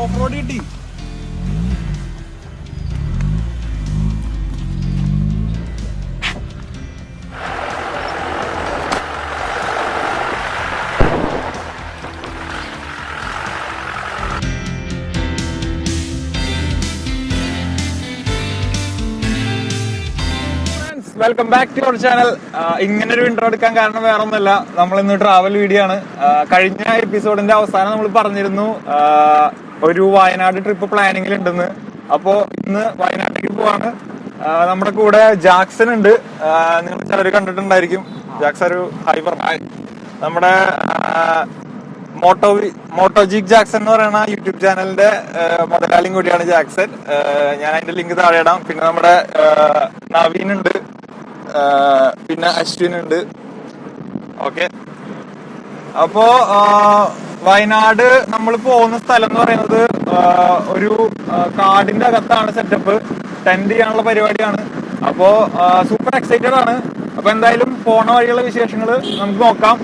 Of road കിട്ടി. Welcome back to our channel. ഇങ്ങനൊരു intro എടുക്കാൻ കാരണം വേറെ ഒന്നുമല്ല, നമ്മൾ ഇന്ന് ട്രാവൽ വീഡിയോ ആണ്. കഴിഞ്ഞ എപ്പിസോഡിന്റെ അവസാനം നമ്മൾ പറഞ്ഞിരുന്നു ഒരു വയനാട് ട്രിപ്പ് പ്ലാനിങ്ങിൽ ഉണ്ടെന്ന്. അപ്പോ ഇന്ന് വയനാട്ടിലേക്ക് പോവാണ്. നമ്മുടെ കൂടെ ജാക്സൺ ഉണ്ട്. നിങ്ങൾ ചിലർ കണ്ടിട്ടുണ്ടായിരിക്കും. ജാക്സൺ ഒരു ഹൈപ്പർ നമ്മുടെ മോട്ടോജിക് ജാക്സൺ എന്ന് പറയുന്ന യൂട്യൂബ് ചാനലിന്റെ മുതലാളിയും കൂടിയാണ് ജാക്സൺ. ഞാൻ അതിന്റെ ലിങ്ക് താഴെ ഇടാം. പിന്നെ നമ്മുടെ നവീൻ ഉണ്ട്, പിന്നെ അശ്വിൻ ഉണ്ട്. ഓക്കെ, അപ്പോ വയനാട് നമ്മൾ പോകുന്ന സ്ഥലം എന്ന് പറയുന്നത് ഒരു കാടിന്റെ അകത്താണ് സെറ്റപ്പ്. ടെന്റ് ചെയ്യാനുള്ള പരിപാടിയാണ്. അപ്പോ സൂപ്പർ എക്സൈറ്റഡ് ആണ്. അപ്പൊ എന്തായാലും പോണ വഴിയുള്ള വിശേഷങ്ങൾ നമുക്ക് നോക്കാം.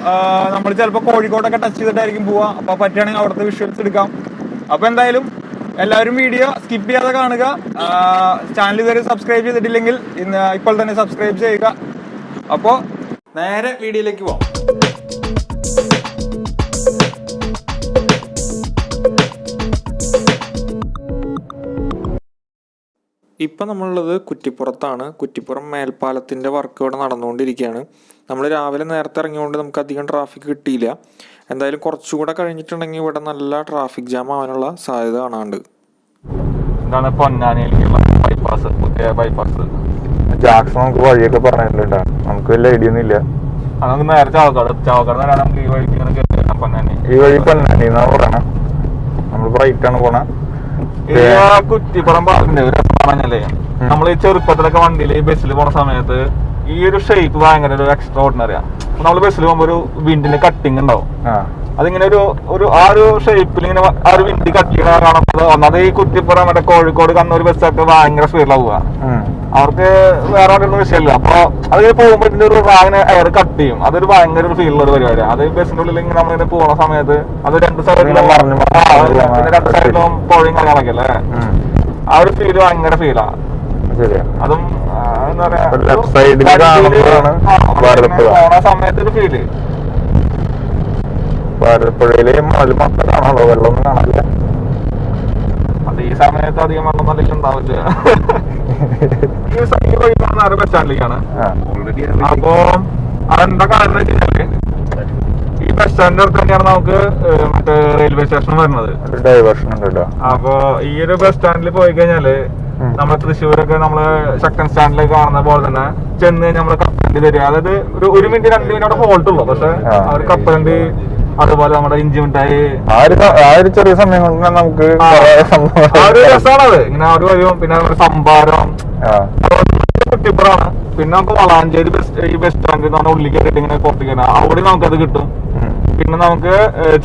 നമ്മൾ ചിലപ്പോ കോഴിക്കോടൊക്കെ ടച്ച് ചെയ്തിട്ടായിരിക്കും പോവാ. അപ്പൊ പറ്റുകയാണെങ്കിൽ അവിടുത്തെ വിഷ്വൽസ് എടുക്കാം. അപ്പൊ എന്തായാലും എല്ലാവരും വീഡിയോ സ്കിപ്പ് ചെയ്യാതെ കാണുക. ചാനൽ ഇതുവരെ സബ്സ്ക്രൈബ് ചെയ്തിട്ടില്ലെങ്കിൽ ഇപ്പോൾ തന്നെ സബ്സ്ക്രൈബ് ചെയ്യുക. അപ്പോ നേരെ വീഡിയോയിലേക്ക് പോവാം. ഇപ്പം നമ്മളുള്ളത് കുറ്റിപ്പുറത്താണ്. കുറ്റിപ്പുറം മേൽപ്പാലത്തിൻ്റെ വർക്ക് ഇവിടെ നടന്നുകൊണ്ടിരിക്കുകയാണ്. നമ്മൾ രാവിലെ നേരത്തെ ഇറങ്ങിയോണ്ട് നമുക്ക് അധികം ട്രാഫിക് കിട്ടിയില്ല. എന്തായാലും കുറച്ചുകൂടെ കഴിഞ്ഞിട്ടുണ്ടെങ്കിൽ ഇവിടെ നല്ല ട്രാഫിക് ജാം ആവാനുള്ള സാധ്യത കാണാണ്ട്. ഇതാണ് പൊന്നാനിയിലേക്കുള്ള ബൈപ്പാസ്, പുതിയ ബൈപ്പാസ്. ജാക്സൺ നമുക്ക് വഴിയൊക്കെ പറഞ്ഞിട്ടുണ്ട്. നമുക്ക് വലിയ ഐഡിയ ഒന്നും ഇല്ല. നമുക്ക് നേരെ ചാവക്കാട് നേരം നമുക്ക് ഈ വഴിക്ക് പൊന്നാനി. ഈ വഴി പൊന്നാനി എന്നാ പറയണേ. നമ്മൾ റൈറ്റ് ആണ് പോണേ. കുറ്റിപ്പുറം പറഞ്ഞില്ലേ ഒരു പറഞ്ഞല്ലേ, നമ്മൾ ഈ ചെറുപ്പത്തിലൊക്കെ വണ്ടിയിൽ ഈ ബസ്സിൽ പോണ സമയത്ത് ഈ ഒരു ഷേപ്പ് ഭയങ്കര ഒരു എക്സ്ട്രാ ഓർഡിനറിയാ. നമ്മൾ ബസ്സിൽ പോകുമ്പോ ഒരു വിൻഡിന്റെ കട്ടിങ് ഉണ്ടാവും. അതിങ്ങനെ ഒരു ആ ഒരു ഷേപ്പിൽ ഇങ്ങനെ ആ ഒരു വിൻഡ് കട്ടിങ് കാണുന്നത് ഒന്നത് ഈ കുറ്റിപ്പുറം മറ്റേ കോഴിക്കോട് കണ്ണൂർ ബസ്സൊക്കെ ഭയങ്കര സ്പീഡിലാണ് പോവുക. അവർക്ക് വേറെ ഒന്നും വിഷയമില്ല. അപ്പൊ അത് പോകുമ്പോ ഇതിന്റെ ഒരു റാഗിന് എയർ കട്ട് ചെയ്യും. അതൊരു ഭയങ്കര ഒരു ഫീലുള്ള ഒരു പരിപാടിയാണ്. അത് ബസ്സിന്റെ ഉള്ളിൽ ഇങ്ങനെ നമ്മളിങ്ങനെ പോകുന്ന സമയത്ത് അത് രണ്ട് സൈഡിലും പുഴയും കാര്യങ്ങളൊക്കെ അല്ലേ, ആ ഒരു ഫീല് ഭയങ്കര ഫീലാ. അതും എന്താ പറയാ പോണ സമയത്ത് ഒരു ഫീല്. ഭാരതപ്പുഴയില് മക്കളാണല്ലോ, വെള്ളമൊന്നും കാണില്ല. അത് ഈ സമയത്ത് അധികം വെള്ളം നല്ല ഉണ്ടാവില്ല. ബസ് സ്റ്റാൻഡിലേക്കാണ്. അപ്പൊ അതെന്താ കാരണം വെച്ചാല് ഈ ബസ് സ്റ്റാൻഡിന്റെ അടുത്ത് തന്നെയാണ് നമുക്ക് മറ്റേ റെയിൽവേ സ്റ്റേഷൻ വരുന്നത്. ഡൈവേർഷൻ ഉണ്ട്. അപ്പൊ ഈ ഒരു ബസ് സ്റ്റാൻഡിൽ പോയി കഴിഞ്ഞാല് നമ്മളെ തൃശ്ശൂരൊക്കെ നമ്മള് ശക്തൻ സ്റ്റാൻഡിലേക്ക് കാണുന്ന പോലെ തന്നെ ചെന്ന് കഴിഞ്ഞാൽ നമ്മള് കപ്പലണ്ടി തരിക. അതായത് ഒരു മിനിറ്റ് 2 മിനിറ്റ് അവിടെ ഹോൾട്ട് ഉള്ളു. പക്ഷെ അവർ കപ്പലണ്ടി, അതുപോലെ നമ്മുടെ ഇഞ്ചി മിഠായി, ചെറിയ സമയം കൊണ്ട് നമുക്ക് ആ ഒരു രസമാണത്. ഇങ്ങനെ ആ ഒരു വരും. പിന്നെ സംഭാരം കുറ്റിപ്പുറമാണ്. പിന്നെ നമുക്ക് വളാഞ്ചേരി ഈ ബസ് സ്റ്റാൻഡിൽ നിന്ന് പറഞ്ഞാൽ ഉള്ളിൽ കയറിയിട്ട് ഇങ്ങനെ പുറത്തേക്ക് അവിടെ നമുക്കത് കിട്ടും. പിന്നെ നമുക്ക്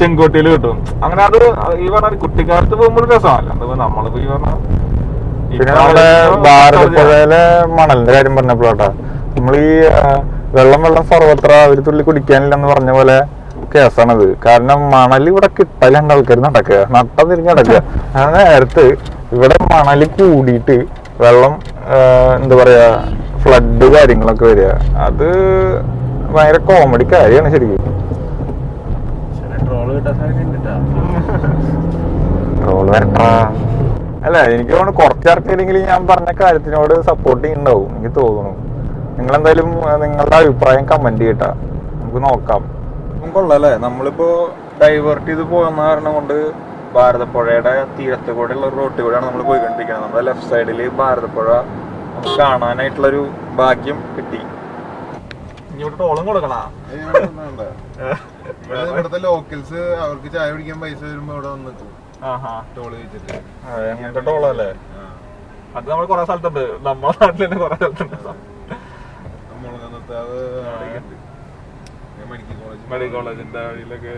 ചെങ്കോട്ടയിൽ കിട്ടും. അങ്ങനെ അത് ഈ പറഞ്ഞ കുട്ടിക്കാലത്ത് പോകുമ്പോൾ രസമല്ല. അത് നമ്മളിപ്പോ ഈ പറഞ്ഞ പിന്നെ നമ്മുടെ ഭാരതപ്പുഴയിലെ മണലിന്റെ കാര്യം പറഞ്ഞപ്പോഴാട്ടാ, നമ്മൾ ഈ വെള്ളം സർവത്ര ഒരു തുള്ളി കുടിക്കാനില്ലെന്ന് പറഞ്ഞ പോലെ കേസാണത്. കാരണം മണൽ ഇവിടെ കിട്ടലുണ്ട്. ആൾക്കാർ നട്ട തിരിഞ്ഞ് നടക്കുക. ആ നേരത്ത് ഇവിടെ മണൽ കൂടിയിട്ട് വെള്ളം എന്താ പറയാ ഫ്ലഡ് കാര്യങ്ങളൊക്കെ വരിക. അത് ഭയങ്കര കോമഡി കാര്യമാണ് ശരിക്കും. ട്രോള് വരട്ടാ അല്ല, എനിക്ക് തോന്നുന്നു കുറച്ചാർക്കെങ്കിലും ഞാൻ പറഞ്ഞ കാര്യത്തിനോട് സപ്പോർട്ട് ചെയ്യുന്നുണ്ടാവും എനിക്ക് തോന്നുന്നു. നിങ്ങളെന്തായാലും നിങ്ങളുടെ അഭിപ്രായം കമന്റ് ചെയ്യട്ടാ, നമുക്ക് നോക്കാം. കൊള്ളാല്ലേ, നമ്മളിപ്പോ ഡൈവേർട്ട് ചെയ്ത് പോകുന്ന കാരണം കൊണ്ട് ഭാരതപ്പുഴയുടെ തീരത്ത് കൂടെയുള്ള റോട്ടിൽ കൂടെയാണ് നമ്മൾ പോയിക്കൊണ്ടിരിക്കുന്നത്. നമ്മുടെ ലെഫ്റ്റ് സൈഡില് ഭാരതപ്പുഴ നമുക്ക് കാണാനായിട്ടുള്ളൊരു ഭാഗ്യം കിട്ടി. ഇങ്ങോട്ട് ടോളും കൊടുക്കണ. ഇവിടുത്തെ ലോക്കൽസ് അവർക്ക് ചായ കുടിക്കാൻ പൈസ വരുമ്പോ ഇവിടെ വന്ന് നിൽക്കും. ടോള് വെച്ചിട്ട് അങ്ങനത്തെ ടോളല്ലേ. അത് നമ്മൾ കൊറേ സ്ഥലത്തുണ്ട്. നമ്മുടെ നാട്ടിൽ തന്നെ കൊറേ സ്ഥലത്തുണ്ട്. മെഡിക്കൽ കോളേജിന്റെ വഴിയിലൊക്കെ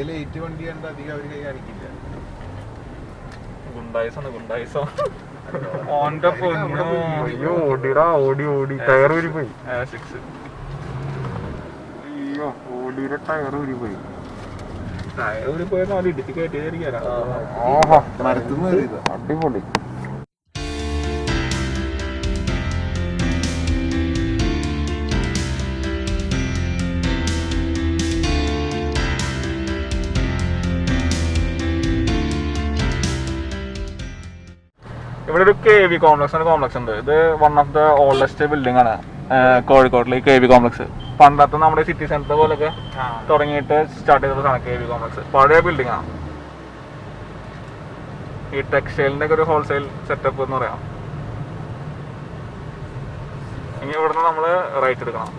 ലൈറ്റ് വണ്ടി കണ്ട് അധികം അവര് കൈ കാണിക്കില്ല. ഗുണ്ടായിസാണ് ഗുണ്ടായിസം. ഓടി ടയർ ഊരി പോയി. സിക്സ് ഓടിയുടെ ടയർ ഊരി പോയി. പോയി 4 ഇടിച്ച് കയറ്റിയിരിക്കാ. മരത്തുനിന്ന് കയറിയതാ. അടിപൊളി. ഇവിടെ ഒരു KV കോംപ്ലക്സ് ഉണ്ട്. ഇത് one of the oldest building ആണ് കോഴിക്കോട്ടിലെ KV കോംപ്ലക്സ്. പണ്ടത്തെ നമ്മുടെ സിറ്റി സെന്റർ പോലൊക്കെ തുടങ്ങിയിട്ട് സ്റ്റാർട്ട് ചെയ്തതാണ് KV കോംപ്ലക്സ്. പഴയ ബിൽഡിംഗ് ആണ്. ഈ ടെക്സ്റ്റൈലിന്റെ ഒക്കെ ഒരു ഹോൾസെയിൽ സെറ്റപ്പ് എന്ന് പറയാം. ഇനി ഇവിടുന്ന് നമ്മള് റൈറ്റ് എടുക്കണം.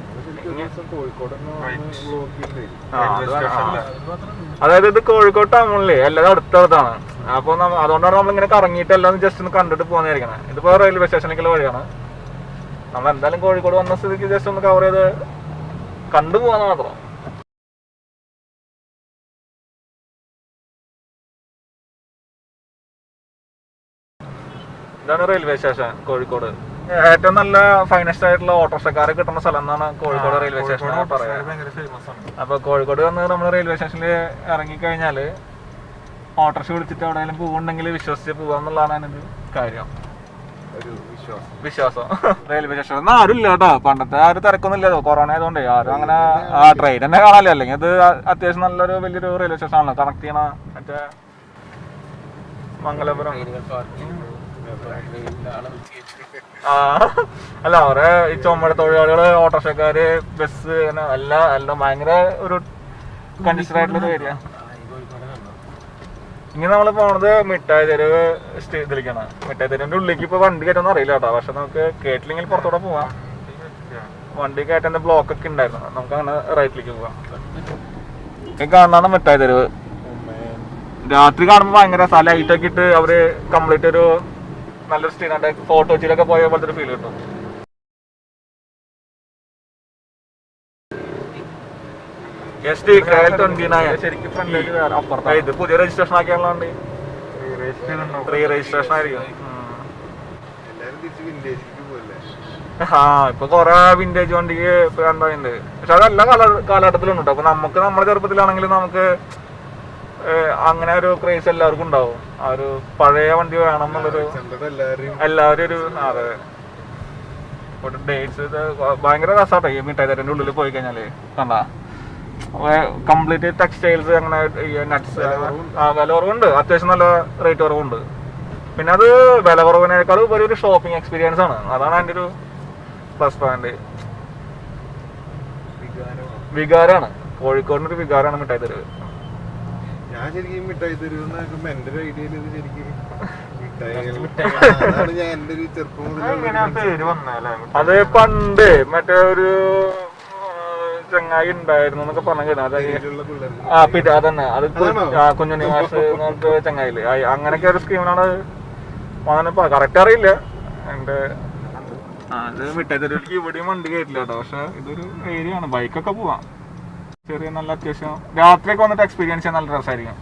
അതായത് ഇത് കോഴിക്കോട് ടൗണിലെ എല്ലാവരും അടുത്തടുത്താണ്. അപ്പൊ അതുകൊണ്ടാണ് നമ്മളിങ്ങനെ കറങ്ങിയിട്ട് എല്ലാം ജസ്റ്റ് ഒന്ന് കണ്ടിട്ട് പോകുന്നതായിരിക്കണം. ഇതിപ്പോ റെയിൽവേ സ്റ്റേഷനിലേക്കുള്ള വഴിയാണ്. നമ്മൾ എന്തായാലും കോഴിക്കോട് വന്ന സ്ഥിതിക്ക് ജസ്റ്റ് ഒന്ന് കവർ ചെയ്ത് കണ്ടുപോകാന്ന് മാത്രം. ഇതാണ് റെയിൽവേ സ്റ്റേഷൻ കോഴിക്കോട്. ഏറ്റവും നല്ല ഫൈനസ്റ്റ് ആയിട്ടുള്ള ഓട്ടോറിക്ഷക്കാരെ കിട്ടുന്ന സ്ഥലം എന്നാണ് കോഴിക്കോട് റെയിൽവേ സ്റ്റേഷൻ പറയുന്നത്. അപ്പൊ കോഴിക്കോട് വന്ന് നമ്മൾ റെയിൽവേ സ്റ്റേഷനിൽ ഇറങ്ങിക്കഴിഞ്ഞാല് ഓട്ടോറിക്ഷ വിളിച്ചിട്ട് എവിടെയെങ്കിലും പോകുന്നുണ്ടെങ്കിൽ വിശ്വസിച്ച് പോവാന്നുള്ളതാണ് അതിനൊരു കാര്യം. വിശ്വാസം. റെയിൽവേ സ്റ്റേഷൻ ആരും ഇല്ല കേട്ടോ. പണ്ടത്തെ ആ ഒരു തിരക്കൊന്നും ഇല്ലല്ലോ, കൊറോണ ആയതുകൊണ്ട് ആരും അങ്ങനെ ആ ട്രെയിൻ തന്നെ കാണാല്ലോ. അല്ലെങ്കിൽ അത് അത്യാവശ്യം നല്ലൊരു വലിയൊരു റെയിൽവേ സ്റ്റേഷൻ ആണല്ലോ. കണക്ട് ചെയ്യണ മറ്റേ മംഗലപുരം. അല്ല അവരെ ഈ ചുമട് തൊഴിലാളികള്, ഓട്ടോറിക്ഷക്കാര്, ബസ് എല്ലാം ഭയങ്കര ഒരു കൺജസ്റ്റഡ് ആയിട്ടുള്ള ഏരിയ. ഇങ്ങനെ നമ്മള് പോണത് മിഠായി തെരുവ് ഇതിലേക്കാണ്. മിഠായി തെരുവിന്റെ ഉള്ളിലേക്ക് ഇപ്പൊ വണ്ടി കയറ്റൊന്നും അറിയില്ല കേട്ടോ. പക്ഷെ നമുക്ക് കേട്ടില്ലെങ്കിൽ പുറത്തോടെ പോവാം. വണ്ടി കയറ്റേണ്ട ബ്ലോക്ക് ഒക്കെ ഉണ്ടായിരുന്നു. നമുക്ക് അങ്ങനെ റൈറ്റിലേക്ക് പോവാം. കാണാണ് മിഠായി തെരുവ്. രാത്രി കാണുമ്പോ ഭയങ്കര ലൈറ്റ് ഒക്കെ ഇട്ട് അവര് കംപ്ലീറ്റ് ഒരു നല്ലൊരു സ്ട്രീറ്റ് ഫോട്ടോ വെച്ചിട്ടൊക്കെ പോയ പോലത്തെ ഒരു ഫീൽ കിട്ടും. ഇത് പുതിയ രജിസ്ട്രേഷൻ ആക്കിയാണല്ലോ. റീ രജിസ്ട്രേഷൻ ആയിരിക്കും. ഇപ്പൊ കൊറേ വിന്റേജ് വണ്ടിക്ക് എന്താണ്ട്. പക്ഷെ അതെല്ലാ കാലഘട്ടത്തിലും ഉണ്ട്. അപ്പൊ നമുക്ക് നമ്മുടെ ചെറുപ്പത്തിലാണെങ്കിലും നമുക്ക് അങ്ങനെ ഒരു ക്രേസ് എല്ലാവർക്കും ഉണ്ടാവും. ആ ഒരു പഴയ വണ്ടി വേണം എന്നുള്ളൊരു എല്ലാവരും ഒരു അതെ ഡേറ്റ്സ്. ഇത് ഭയങ്കര രസമാട്ടോ ഈ മിഠായി തെരുവിന്റെ ഉള്ളിൽ പോയി കഴിഞ്ഞാല്. കണ്ടാ കംപ്ലീറ്റ് ടെക്സ്റ്റൈൽസ്, അങ്ങനെ നട്ട്സ്. വില കുറവുണ്ട്, അത്യാവശ്യം നല്ല റേറ്റ് കുറവുണ്ട്. പിന്നെ അത് വില കുറവിനേക്കാളും ഉപരി ഒരു ഷോപ്പിംഗ് എക്സ്പീരിയൻസ് ആണ്. അതാണ് അതിന്റെ ഒരു പ്ലസ് പോയിന്റ്. വികാരമാണ് കോഴിക്കോടിനൊരു വികാരമാണ് മിഠായി തെരുവ്. ഞാൻ ശരിക്കും മിഠായി തെരുവ് എന്റെ ഒരു ഐഡിയയിൽ ഇത് ശരിക്കും അത് പണ്ട് മറ്റേ ഒരു ചങ്ങായി ഉണ്ടായിരുന്നു എന്നൊക്കെ പറഞ്ഞു. അതന്നെ അത് കുഞ്ഞുണ്ണി മാഷ് ചങ്ങായില് അങ്ങനെയൊക്കെ ഒരു സ്കീമിനാണ് കറക്റ്റ് അറിയില്ല. എന്റെ അത് മിഠായി തെരുവിലേക്ക് ഇവിടെയും വണ്ടി കയറ്റില്ല കേട്ടോ. പക്ഷെ ഇതൊരു ഏരിയ ആണ്, ബൈക്കൊക്കെ പോവാം. ചെറിയ നല്ല അത്യാവശ്യം രാത്രിയൊക്കെ വന്നിട്ട് എക്സ്പീരിയൻസ് ചെയ്യാൻ നല്ല രസമായിരിക്കും.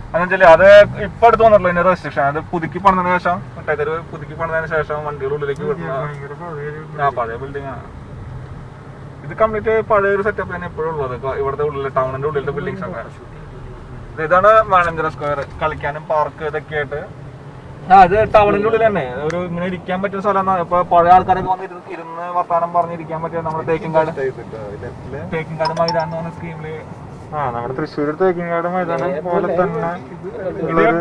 അതെന്നുവെച്ചാല് അത് ഇപ്പൊ അടുത്ത് വന്നിട്ടുള്ളൂ ഇതിന്റെ റെസ്ട്രിക്ഷൻ. അത് പുതുക്കി പണിതതിനു ശേഷം മിഠായി തെരുവ് പുതുക്കി പണിതതിനു ശേഷം വണ്ടികൾ ഉള്ളിലേക്ക് വിടുന്ന പഴയ ബിൽഡിംഗ് ആണ്. ഇത് കംപ്ലീറ്റ് പഴയ ഒരു സെറ്റപ്പ് തന്നെ എപ്പോഴും ഉള്ളത്. ഇവിടുത്തെ ഉള്ളിൽ ടൗണിന്റെ ഉള്ളിലത്തെ ബിൽഡിങ്സ് ഒക്കെ. ഇതാണ് മാനേജർ സ്ക്വയർ. കളിക്കാനും പാർക്ക് ഇതൊക്കെ ആയിട്ട്. ഇത് ടൗണിന്റെ ഉള്ളിൽ തന്നെ ഒരു ഇങ്ങനെ ഇരിക്കാൻ പറ്റിയ സ്ഥലം. ഇപ്പൊ പഴയ ആൾക്കാരൊക്കെ വന്ന് ഇരുന്ന് വർത്താനം പറഞ്ഞിരിക്കാൻ പറ്റിയ നമ്മുടെ തേക്കിൻകാട് മൈതാനം എന്ന സ്കീമില്. നമ്മുടെ തൃശ്ശൂർ തേക്കിൻകാട് മൈതാനം പോലെ തന്നെ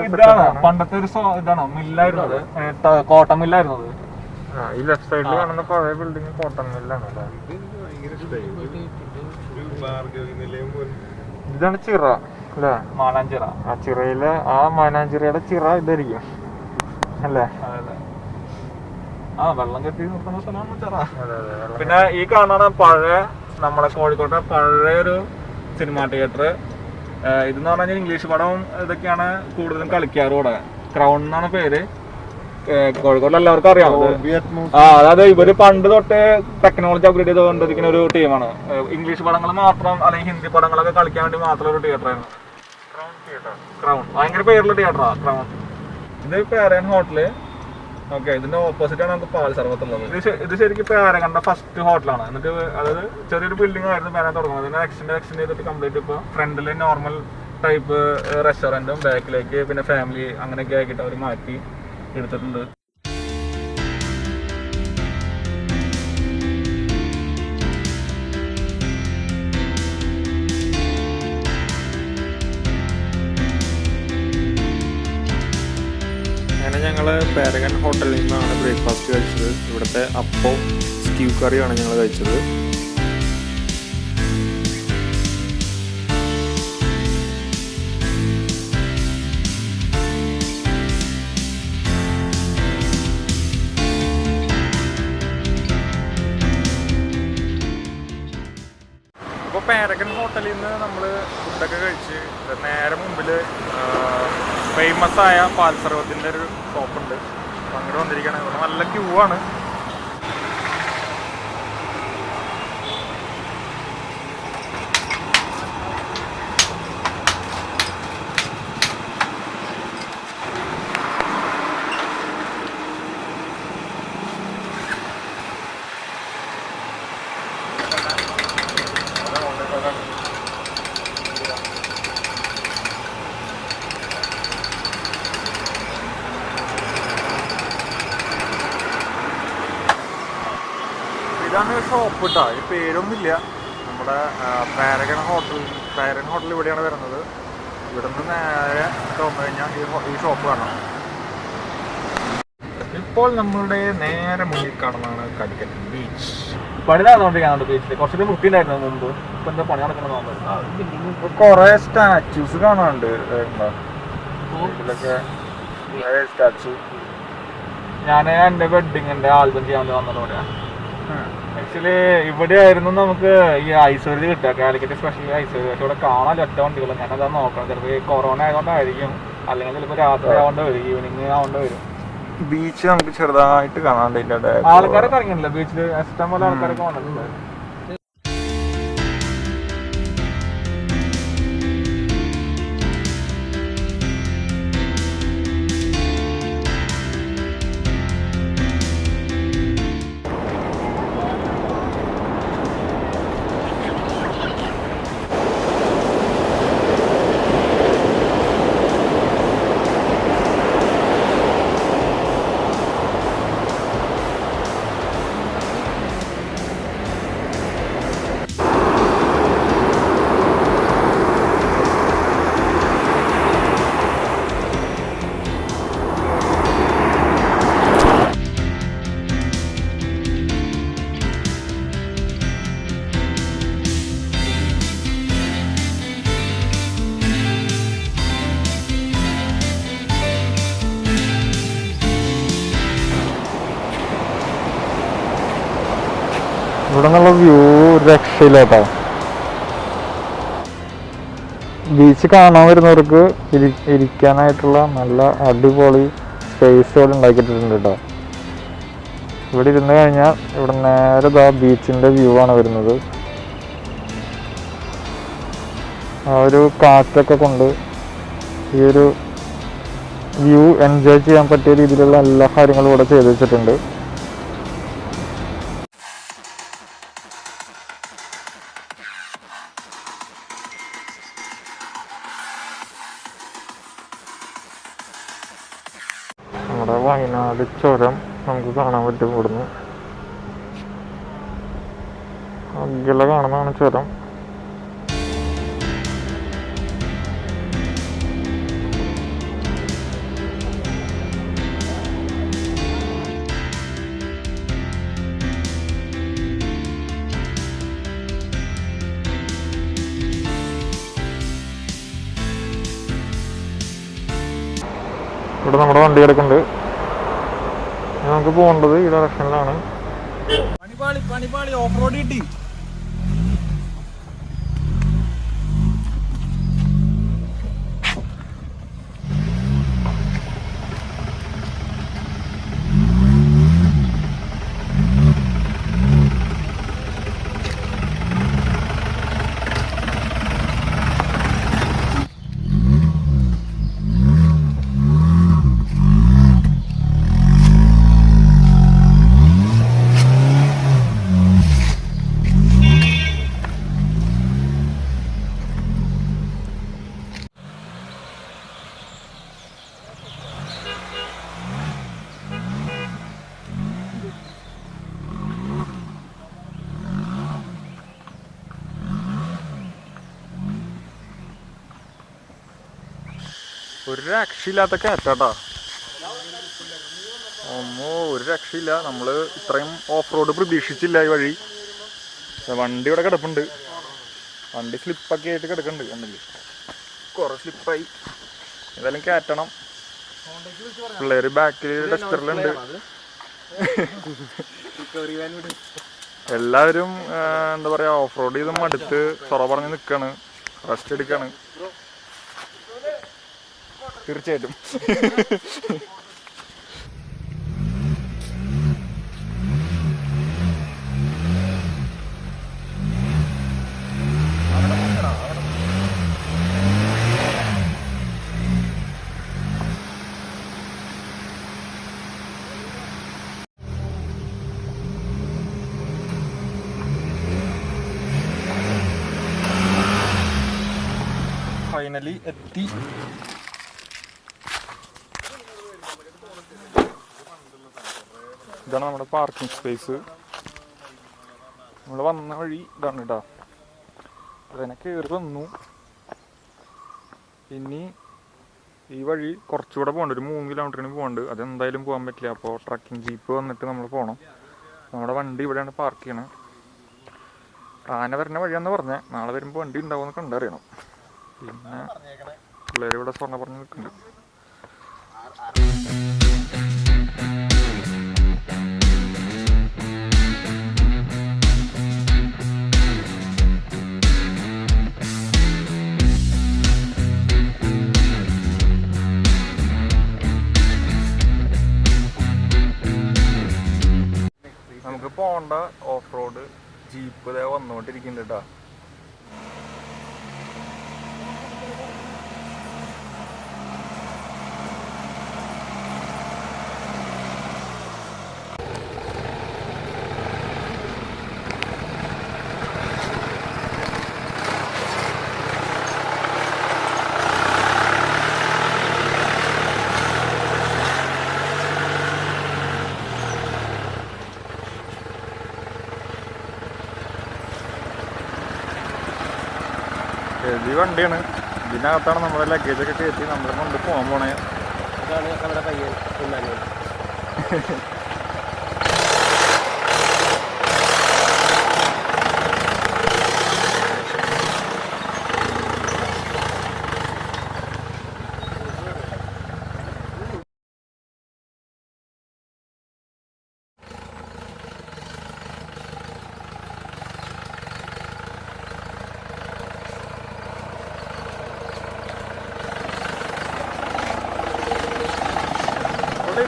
ഇതാണ് പണ്ടത്തെ ഒരു ഇതാണ് മില്ലായിരുന്നത്, കോട്ടൺ മില്ലായിരുന്നത്. ഈ ലെഫ്റ്റ് സൈഡിൽ കാണുന്ന പഴയ ബിൽഡിംഗ് കോട്ടൺ മില്ലാണ്. ഇതാണ് ചിറ അല്ലേ, മാനാഞ്ചിറ. ആ ചിറയിലെ ആ മാനാഞ്ചിറയുടെ ചിറ ഇതായിരിക്കും അല്ലേ? വെള്ളം കെട്ടി നിർത്തുന്ന സ്ഥലമാണ് ചിറ. പിന്നെ ഈ കാണാണ് പഴയ നമ്മളെ കോഴിക്കോട്ടെ പഴയ ഒരു സിനിമാ തിയേറ്റർ. ഇതെന്ന് പറഞ്ഞാൽ ഇംഗ്ലീഷ് പടവും ഇതൊക്കെയാണ് കൂടുതലും കളിക്കാറ് ഇവിടെ. ക്രൗൺ എന്നാണ് പേര്. കോഴിക്കോട് എല്ലാവർക്കും അറിയാം. അതായത് ഇവര് പണ്ട് തൊട്ട് ടെക്നോളജി അപ്ഗ്രേഡ് ചെയ്തുകൊണ്ടിരിക്കുന്ന ഒരു ടീമാണ്. ഇംഗ്ലീഷ് പടങ്ങൾ മാത്രം അല്ലെങ്കിൽ ഹിന്ദി പടങ്ങളൊക്കെ കളിക്കാൻ വേണ്ടി മാത്രം ഒരു തിയേറ്ററായിരുന്നു ക്രൗൺ. ഭയങ്കര പേരുള്ള തിയേറ്ററാ ക്രൗൺ. ഇത് പേരൻ ഹോട്ടല്. ഓക്കെ, ഇതിന്റെ ഓപ്പോസിറ്റ് ആണ് നമുക്ക് പാൽ സർവത്തുള്ളത്. ഇത് ശരിക്കും പേരകണ്ട ഫസ്റ്റ് ഹോട്ടലാണ്. എന്നിട്ട് അതായത് ചെറിയൊരു ബിൽഡിംഗ് ആയിരുന്നു പേരാൻ തുടങ്ങുന്നത്. ഇതിനെ എക്സ്റ്റെൻഡ് ചെയ്തിട്ട് കംപ്ലീറ്റ് ഇപ്പോൾ ഫ്രണ്ടിൽ നോർമൽ ടൈപ്പ് റെസ്റ്റോറൻറ്റും ബാക്കിലേക്ക് പിന്നെ ഫാമിലി അങ്ങനെയൊക്കെ ആക്കിയിട്ട് അവർ മാറ്റി എടുത്തിട്ടുണ്ട്. അങ്ങനെ ഞങ്ങൾ പാരഗൺ ഹോട്ടലിൽ നിന്നാണ് ബ്രേക്ക്ഫാസ്റ്റ് കഴിച്ചത്. ഇവിടുത്തെ അപ്പവും സ്റ്റ്യൂ കറിയാണ് ഞങ്ങൾ കഴിച്ചത്. ഇപ്പോൾ പാരഗൺ ഹോട്ടലിൽ നിന്ന് നമ്മൾ ഫുഡൊക്കെ കഴിച്ച് നേരെ മുമ്പിൽ ഫേമസ് ആയ പാൽ സർവത്തിൻ്റെ ഒരു ഷോപ്പുണ്ട്. അപ്പം അങ്ങോട്ട് വന്നിരിക്കുകയാണ്. ഇവിടെ നല്ല ക്യൂ ആണ്. ഇതാണ് ഷോപ്പ് കേട്ടോ. ഈ പേരൊന്നുമില്ല. നമ്മുടെ പാരഗൺ ഹോട്ടൽ ഇവിടെയാണ് വരുന്നത്. ഇവിടെ നിന്ന് നേരെ വന്നു കഴിഞ്ഞാൽ ഈ ഷോപ്പ് കാണാം. ഇപ്പോൾ നമ്മളുടെ നേരെ മുന്നിൽ കാണുന്നതാണ് കാലിക്കറ്റ് ബീച്ച്. പണി നടന്നുകൊണ്ടിരിക്കാനുണ്ട് ബീച്ചിൽ. കുറച്ചൊരു വൃത്തി ഉണ്ടായിരുന്നു മുമ്പ്. ഇപ്പൊ എന്താ പണി നടക്കണമെന്ന് കുറെ സ്റ്റാച്യൂസ് കാണാനുണ്ട്. ഇതിലൊക്കെ സ്റ്റാച്ചു. ഞാൻ എൻ്റെ വെഡിങ്ങിൻ്റെ ആൽബം ചെയ്യാൻ വന്നതോടെയാണ്. ആക്ച്വലി ഇവിടെ ആയിരുന്നു നമുക്ക് ഈ ഐശ്വര്യ കിട്ടുക, കാലിക്കറ്റ് സ്പെഷ്യൽ ഐശ്വര്യ. പക്ഷെ ഇവിടെ കാണാൻ ഒറ്റ വണ്ടികളും. ഞാനതാ നോക്കണം. ചിലപ്പോൾ ഈ കൊറോണ ആയതുകൊണ്ടായിരിക്കും, അല്ലെങ്കിൽ ചിലപ്പോൾ രാത്രി ആവേണ്ട വരും, ഈവനിങ് ആവേണ്ട വരും. ബീച്ച് നമുക്ക് ചെറുതായിട്ട് കാണാണ്ട്. ആൾക്കാരൊക്കെ ഇറങ്ങിയില്ല ബീച്ചിൽ. ഇഷ്ടം പോലെ ആൾക്കാരൊക്കെ വന്നിട്ടുണ്ട്. ഇവിടെ നിന്നുള്ള വ്യൂ രക്ഷയില്ല കേട്ടോ. ബീച്ച് കാണാൻ വരുന്നവർക്ക് ഇരിക്കാനായിട്ടുള്ള നല്ല അടിപൊളി സ്പേസുകൾ ഉണ്ടാക്കിയിട്ടുണ്ട് കേട്ടോ. ഇവിടെ ഇരുന്ന് കഴിഞ്ഞാൽ ഇവിടെ നേരെ ബീച്ചിൻ്റെ വ്യൂ ആണ് വരുന്നത്. ആ ഒരു കാറ്റൊക്കെ കൊണ്ട് ഈ ഒരു വ്യൂ എൻജോയ് ചെയ്യാൻ പറ്റിയ രീതിയിലുള്ള എല്ലാ കാര്യങ്ങളും ഇവിടെ ചെയ്തു വെച്ചിട്ടുണ്ട്. നമ്മുടെ വയനാട് ചുരം നമുക്ക് കാണാൻ പറ്റും. ഇവിടുന്ന് അകലെ കാണുന്നതാണ് ചുരം. ഇവിടെ നമ്മുടെ വണ്ടി കിടക്കുന്നുണ്ട്. നമുക്ക് പോകേണ്ടത് ഈ ഡയറക്ഷനിലാണ്. പണിപാളി ഓഫ് റോഡ് കിട്ടി. ഒരു രക്ഷയില്ലാത്ത കയറ്റാട്ടാ. ഒന്നോ ഒരു രക്ഷയില്ല. നമ്മൾ ഇത്രയും ഓഫ് റോഡ് പ്രതീക്ഷിച്ചില്ല ഈ വഴി. വണ്ടി ഇവിടെ കിടപ്പുണ്ട്. വണ്ടി സ്ലിപ്പൊക്കെ ആയിട്ട് കിടക്കുന്നുണ്ട്. കണ്ടില്ലേ, കുറേ സ്ലിപ്പായി. ഏതായാലും കയറ്റണം. പിള്ളേര് ബാക്കിൽ ഡസ്റ്ററിലുണ്ട്. എല്ലാവരും എന്താ പറയാ, ഓഫ് റോഡ് ചെയ്തും അടുത്ത് സൊറ പറഞ്ഞ് നിൽക്കാണ്, റെസ്റ്റ് എടുക്കാണ്. തീർച്ചയായിട്ടും. ഫൈനലി എത്തി. ഇതാണ് നമ്മുടെ പാർക്കിംഗ് സ്പേസ്. നമ്മൾ വന്ന വഴി ഇതാണ് കേട്ടോ. അതിനെ കയറി വന്നു. ഇനി ഈ വഴി കുറച്ചുകൂടെ പോകണ്ട, ഒരു 3 കിലോമീറ്ററിന് പോകണ്ട്. അതെന്തായാലും പോകാൻ പറ്റില്ല. അപ്പോൾ ട്രക്കിംഗ് ജീപ്പ് വന്നിട്ട് നമ്മൾ പോകണം. നമ്മുടെ വണ്ടി ഇവിടെയാണ് പാർക്ക് ചെയ്യണത്. ആന വരുന്ന വഴിയാന്ന് പറഞ്ഞാൽ നാളെ വരുമ്പോൾ വണ്ടി ഉണ്ടാവുമെന്ന് കണ്ടറിയണം. പിന്നെ പിള്ളേർ ഇവിടെ സ്വർണ്ണ പറഞ്ഞ് നിൽക്കുന്നുണ്ട്. നമുക്ക് പോണ്ട ഓഫ് റോഡ് ജീപ്പ് ഇതേ വന്നുകൊണ്ടിരിക്കുന്നുണ്ട് കേട്ടോ. ഹെവി വണ്ടിയാണ്. ഇതിനകത്താണ് നമ്മുടെ ലഗേജൊക്കെ കയറ്റി നമ്മളെ കൊണ്ട് പോകാൻ പോണേ.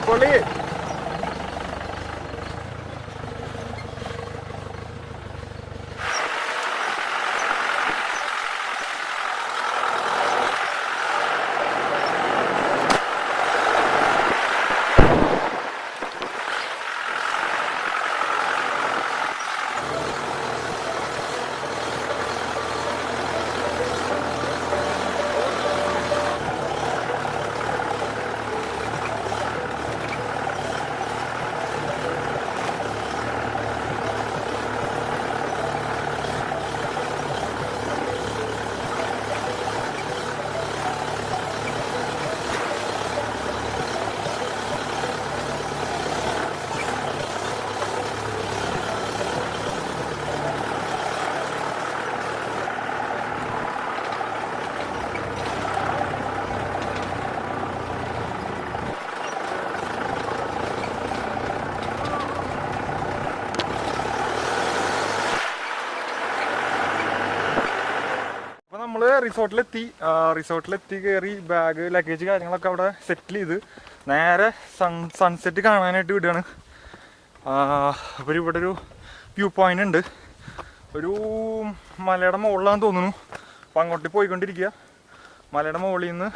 പൊളി. നമ്മൾ റിസോർട്ടിലെത്തി കയറി ബാഗ് ലഗേജ് കാര്യങ്ങളൊക്കെ അവിടെ സെറ്റിൽ ചെയ്ത് നേരെ സൺസെറ്റ് കാണാനായിട്ട് വിടുകയാണ്. അപ്പോൾ ഇവിടെ ഒരു വ്യൂ പോയിന്റ് ഉണ്ട്. ഒരു മലയുടെ മുകളിലാണെന്ന് തോന്നുന്നു. അപ്പോൾ അങ്ങോട്ട് പോയിക്കൊണ്ടിരിക്കുക. മലയുടെ മുകളിൽ നിന്ന്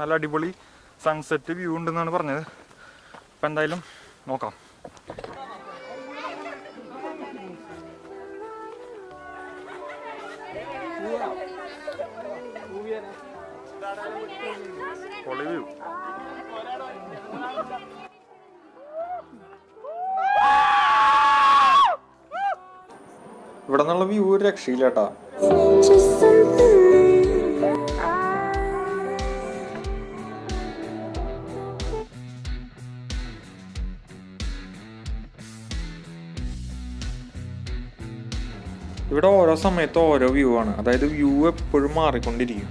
നല്ല അടിപൊളി സൺസെറ്റ് വ്യൂ ഉണ്ടെന്നാണ് പറഞ്ഞത്. അപ്പം എന്തായാലും നോക്കാം. പൊളി വ്യൂ. ഇവിടെ നിന്നുള്ള വ്യൂ ഒരു രക്ഷയില്ല കേട്ടാ. ഇവിടെ ഓരോ സമയത്തും ഓരോ വ്യൂ ആണ്, അതായത് വ്യൂ എപ്പോഴും മാറിക്കൊണ്ടിരിക്കും.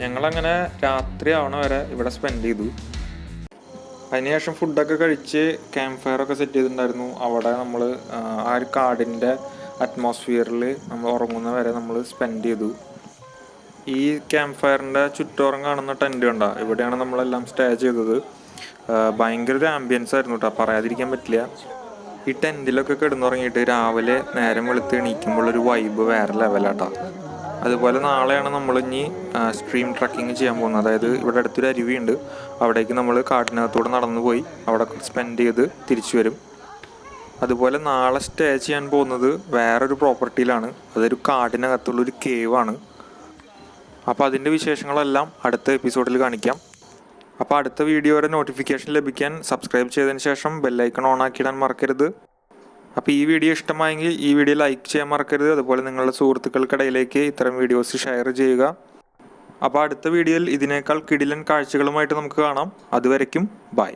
ഞങ്ങളങ്ങനെ രാത്രി ആവണ വരെ ഇവിടെ സ്പെൻഡ് ചെയ്തു. അതിനുശേഷം ഫുഡൊക്കെ കഴിച്ച് ക്യാമ്പ് ഫയർ ഒക്കെ സെറ്റ് ചെയ്തിട്ടുണ്ടായിരുന്നു. അവിടെ നമ്മൾ ആ ഒരു കാടിൻ്റെ അറ്റ്മോസ്ഫിയറിൽ നമ്മൾ ഉറങ്ങുന്ന വരെ നമ്മൾ സ്പെൻഡ് ചെയ്തു. ഈ ക്യാമ്പ് ഫയറിൻ്റെ ചുറ്റോറം കാണുന്ന ടെൻറ്റ് കണ്ട, ഇവിടെയാണ് നമ്മളെല്ലാം സ്റ്റേ ചെയ്തത്. ഭയങ്കര ഒരു ആംബിയൻസ് ആയിരുന്നു കേട്ടോ, പറയാതിരിക്കാൻ പറ്റില്ല. ഈ ടെൻറ്റിലൊക്കെ കിടന്നുറങ്ങിയിട്ട് രാവിലെ നേരം വെളുത്ത് എണീക്കുമ്പോൾ ഒരു വൈബ് വേറെ ലെവലാട്ടോ. അതുപോലെ നാളെയാണ് നമ്മൾ ഇനി സ്ട്രീം ട്രക്കിങ് ചെയ്യാൻ പോകുന്നത്. അതായത് ഇവിടെ അടുത്തൊരു അരുവിയുണ്ട്, അവിടേക്ക് നമ്മൾ കാട്ടിനകത്തൂടെ നടന്നു പോയി അവിടെ സ്പെൻഡ് ചെയ്ത് തിരിച്ചു വരും. അതുപോലെ നാളെ സ്റ്റേ ചെയ്യാൻ പോകുന്നത് വേറൊരു പ്രോപ്പർട്ടിയിലാണ്. അതൊരു കാടിനകത്തുള്ളൊരു കേവാണ്. അപ്പോൾ അതിൻ്റെ വിശേഷങ്ങളെല്ലാം അടുത്ത എപ്പിസോഡിൽ കാണിക്കാം. അപ്പോൾ അടുത്ത വീഡിയോയുടെ നോട്ടിഫിക്കേഷൻ ലഭിക്കാൻ സബ്സ്ക്രൈബ് ചെയ്തതിന് ശേഷം ബെല്ലൈക്കൺ ഓൺ ആക്കിയിടാൻ മറക്കരുത്. അപ്പോൾ ഈ വീഡിയോ ഇഷ്ടമായെങ്കിൽ ഈ വീഡിയോ ലൈക്ക് ചെയ്യാൻ മറക്കരുത്. അതുപോലെ നിങ്ങളുടെ സുഹൃത്തുക്കൾക്കിടയിലേക്ക് ഇത്തരം വീഡിയോസ് ഷെയർ ചെയ്യുക. അപ്പോൾ അടുത്ത വീഡിയോയിൽ ഇതിനേക്കാൾ കിടിലൻ കാഴ്ചകളുമായിട്ട് നമുക്ക് കാണാം. അതുവരയ്ക്കും ബൈ.